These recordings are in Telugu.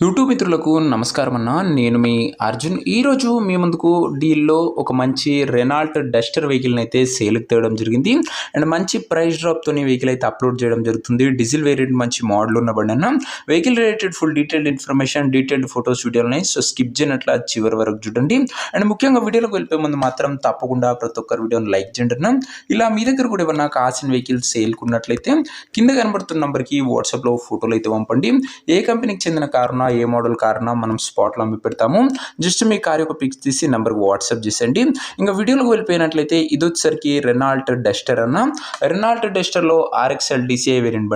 యూట్యూబ్ మిత్రులకు నమస్కారం అన్న. నేను మీ అర్జున్. ఈరోజు మీ ముందుకు డీల్లో ఒక మంచి రెనాల్ట్ డస్టర్ వెహికల్ని అయితే సేల్కి తేవడం జరిగింది. అండ్ మంచి ప్రైస్ డ్రాప్తోని వెహికల్ అయితే అప్లోడ్ చేయడం జరుగుతుంది. డీజిల్ వేరియంట్ మంచి మోడల్ ఉన్న బండి అన్న. Vehicle related full detailed information, detailed photos, వీడియోలని స్కిప్ చేయనట్ల చివరి వరకు చూడండి. అండ్ ముఖ్యంగా వీడియోలోకి వెళ్ళిపోయే ముందు మాత్రం తప్పకుండా ప్రతి ఒక్కరు వీడియోని లైక్ చేయండి అన్న. ఇలా మీ దగ్గర కూడా ఏమన్నా కాసిన వెహికల్ సేల్కి ఉన్నట్లయితే కింద కనబడుతున్న నెంబర్కి వాట్సాప్లో ఫోటోలు అయితే పంపండి. ఏ కంపెనీకి చెందిన కారున, ఏ మోడల్ కారున మనం స్పాట్లో అమ్మి పెడతాము. జస్ట్ మీ కార్ యొక్క పిక్స్ తీసి నెంబర్కి వాట్సాప్ చేసేయండి. ఇంకా వీడియోలోకి వెళ్ళిపోయినట్లయితే ఇది వచ్చేసరికి రెనాల్ట్ డస్టర్ అన్న. రెనాల్ట్ డస్టర్లో RXL DCI వేరియంట్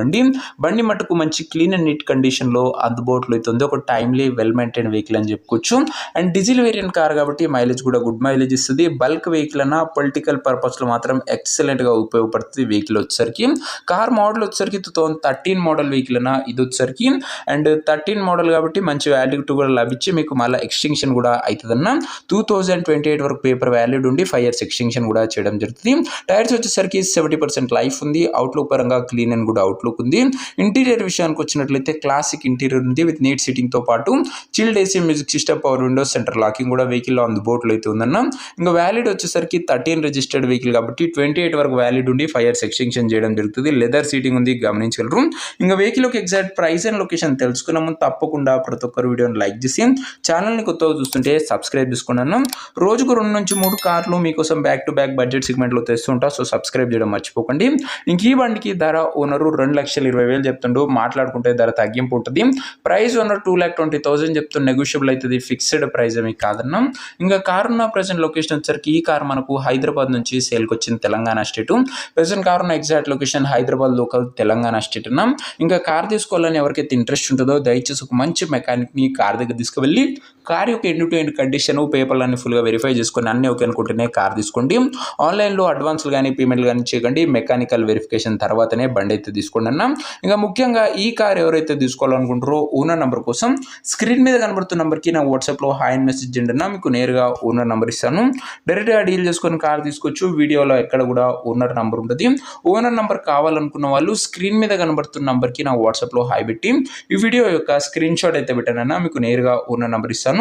బండి మటుకు మంచి క్లీన్ అండ్ నీట్ కండిషన్లో అందుబాటులో అయితే ఉంది. ఒక టైమ్లీ వెల్ మెయింటైన్ వెహికల్ అని చెప్పుకోవచ్చు. అండ్ డీజిల్ వేరియంట్ కార్ కాబట్టి మైలేజ్ కూడా గుడ్ మైలేజ్ ఇస్తుంది. బల్క్ వెహికల్ అన్న పొలిటికల్ పర్పస్లో మాత్రం ఎక్సలెంట్గా ఉపయోగపడుతుంది. వెహికల్ వచ్చేసరికి కార్ మోడల్ వచ్చేసరికి 2013 మోడల్ వెహికల్ అన్న. ఇది వచ్చేసరికి అండ్ 13 మోడల్ కాబట్టి మంచి వ్యాలిడిటీ కూడా లభించి మీకు మళ్ళీ ఎక్స్టెన్షన్ కూడా అవుతుందన్న. 2028 వరకు పేపర్ వ్యాలిడ్ ఉండి 5 years ఎక్స్టెన్షన్ కూడా చేయడం జరుగుతుంది. టైర్స్ వచ్చేసరికి 70% లైఫ్ ఉంది. అవుట్లుక్ పరంగా క్లీన్ అండ్ గుడ్ అవుట్లుక్ ఉంది. ఇంటీరియర్ విషయానికి వచ్చినట్లయితే క్లాసిక్ ఇంటీరియర్ ఉంది విత్ నీట్ సిట్టింగ్తో పాటు chilled AC music system, power Windows, centre locking కూడా వెహికల్లో అందుబాటులో అయితే ఉందన్న. ఇంకా వ్యాలిడ్ వచ్చేసరికి 13 రిజిస్టర్డ్ వెహికల్ కాబట్టి 28 వరకు వ్యాలిడ్ ఉండి 5 years ఎక్స్టెన్షన్ చేయడం జరుగుతుంది. లెదర్ సీటింగ్ ఉంది, గమనించగలరు. ఇంకా వెహికల్ యొక్క ఎగ్జాక్ట్ ప్రైస్ అండ్ లొకేషన్ తెలుసుకున్న ముందు తప్పకుండా ప్రతి ఒక్కరు వీడియోని లైక్ చేసి ఛానల్ని కొత్తగా చూస్తుంటే సబ్స్క్రైబ్ చేసుకున్నాను. రోజుకు 2 నుంచి 3 కార్లు మీకోసం బ్యాక్ టు బ్యాక్ బడ్జెట్ సెగ్మెంట్లో తెస్తుంటా. సో సబ్స్క్రైబ్ చేయడం మర్చిపోకండి. ఇంక ఈ బండికి ధర ఓనరు 2,20,000 చెప్తుండు. మాట్లాడుకుంటే ధర తగ్గింపు ఉంటుంది. ప్రైస్ ఓనర్ 2,20,000 చెప్తుండు. నెగోషియబుల్ అవుతుంది. ఫిక్స్డ్ ప్రైస్ ఏమి కాదన్నా. ఇంకా కార్ ఉన్న ప్రజెంట్ లొకేషన్ వచ్చేసరికి ఈ కార్ మనకు హైదరాబాద్ నుంచి సేల్కి వచ్చింది, తెలంగాణ స్టేట్. ప్రజెంట్ కార్ ఉన్న exact location Hyderabad local, Telangana state అన్నా. ఇంకా కార్ తీసుకోవాలని ఎవరికైతే ఇంట్రెస్ట్ ఉంటుందో దయచేసి ఒక మంచి మెకానిక్ని కార్ దగ్గర తీసుకువెళ్ళి కార్ యొక్క ఎండ్ టు ఎండ్ కండిషన్, పేపర్లన్నీ ఫుల్గా వెరిఫై చేసుకొని అన్నీ ఓకే అనుకుంటేనే కార్ తీసుకోండి. ఆన్లైన్లో అడ్వాన్స్లు కానీ పేమెంట్లు కానీ చేయకండి. మెకానికల్ వెరిఫికేషన్ తర్వాతనే బండి అయితే తీసుకోండి అన్న. ఇంకా ముఖ్యంగా ఈ కార్ ఎవరైతే తీసుకోవాలనుకుంటారో ఓనర్ నెంబర్ కోసం స్క్రీన్ మీద కనబడుతున్న నెంబర్కి నా వాట్సాప్లో హాయ్ అని మెసేజ్ చేయండి అన్న. మీకు నేరుగా ఓనర్ నెంబర్ ఇస్తాను. డైరెక్ట్గా డీల్ చేసుకొని కార్ తీసుకోవచ్చు. వీడియోలో ఎక్కడ కూడా ఓనర్ నెంబర్ ఉంటుంది. ఓనర్ నెంబర్ కావాలనుకున్న వాళ్ళు స్క్రీన్ మీద కనబడుతున్న నెంబర్కి నా వాట్సాప్లో హాయ్ పెట్టి ఈ వీడియో యొక్క స్క్రీన్ షాట్ అయితే పెట్టానన్నా. మీకు నేరుగా ఓనర్ నెంబర్ ఇస్తాను.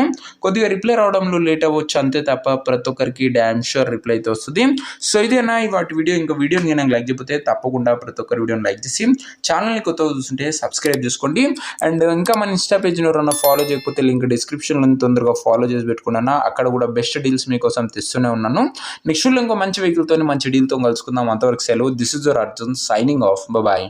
కొద్దిగా రిప్లై రావడంలో లేట్ అవ్వచ్చు అంతే తప్ప ప్రతి ఒక్కరికి డ్యామ్ షూర్ రిప్లై అయితే వస్తుంది. సో ఇదేనా వాటి వీడియో. ఇంకా వీడియోని నేను లైక్ చేయకపోతే తప్పకుండా ప్రతి ఒక్కరి వీడియోని లైక్ చేసి ఛానల్ని కొత్తగా చూస్తుంటే సబ్స్క్రైబ్ చేసుకోండి. అండ్ ఇంకా మన ఇన్స్టా పేజ్ని ఎవరైనా ఫాలో చేయకపోతే లింక్ డిస్క్రిప్షన్లో తొందరగా ఫాలో చేసి పెట్టుకున్నాను. అక్కడ కూడా బెస్ట్ డీల్స్ మీకోసం తెస్తూనే ఉన్నాను. నెక్స్ట్ ఇంకో మంచి వెహికల్తో మంచి డీల్తో కలుసుకుందాం. అంతవరకు సెలవు. This is your Arjun signing off. Bye.